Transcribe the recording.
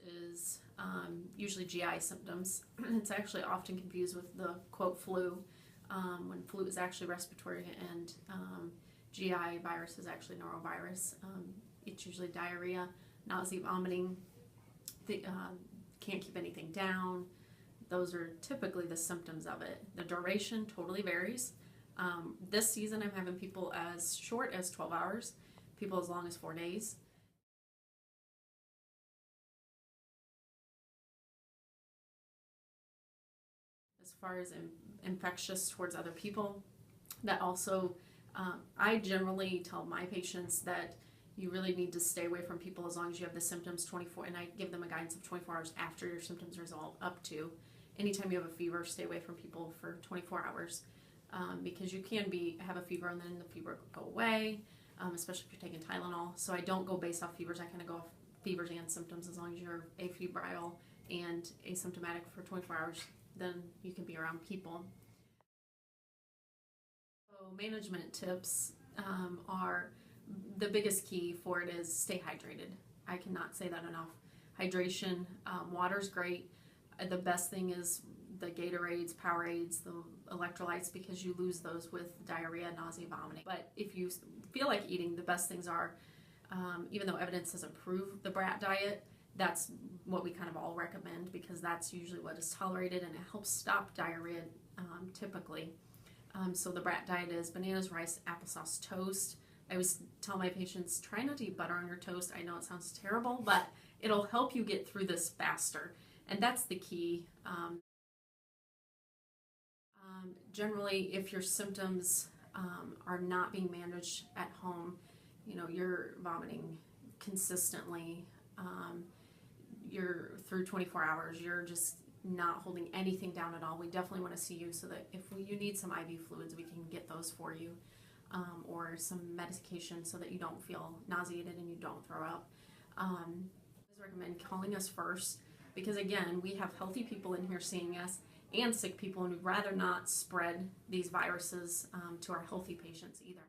Is usually GI symptoms. It's actually often confused with the quote flu, when flu is actually respiratory and GI virus is actually norovirus. It's usually diarrhea, nausea, vomiting, can't keep anything down. Those are typically the symptoms of it. The duration totally varies. This season I'm having people as short as 12 hours, people as long as 4 days. As far as infectious towards other people, that also, I generally tell my patients that you really need to stay away from people as long as you have the symptoms 24, and I give them a guidance of 24 hours after your symptoms resolve up to. Anytime you have a fever, stay away from people for 24 hours because you can have a fever and then the fever go away, especially if you're taking Tylenol. So I don't go based off fevers. I kind of go off fevers and symptoms. As long as you're afebrile and asymptomatic for 24 hours, then you can be around people. So management tips are, the biggest key for it is stay hydrated. I cannot say that enough. Hydration, water's great. The best thing is the Gatorades, Powerades, the electrolytes, because you lose those with diarrhea, nausea, vomiting. But if you feel like eating, the best things are, even though evidence doesn't prove the brat diet, that's what we kind of all recommend because that's usually what is tolerated and it helps stop diarrhea typically. So the brat diet is bananas, rice, applesauce, toast. I always tell my patients, try not to eat butter on your toast. I know it sounds terrible, but it'll help you get through this faster. And that's the key. Generally, if your symptoms are not being managed at home, you're vomiting consistently, you're through 24 hours, you're just not holding anything down at all, we definitely want to see you so that if you need some IV fluids, we can get those for you, or some medication so that you don't feel nauseated and you don't throw up. I recommend calling us first because, again, we have healthy people in here seeing us and sick people, and we'd rather not spread these viruses to our healthy patients either.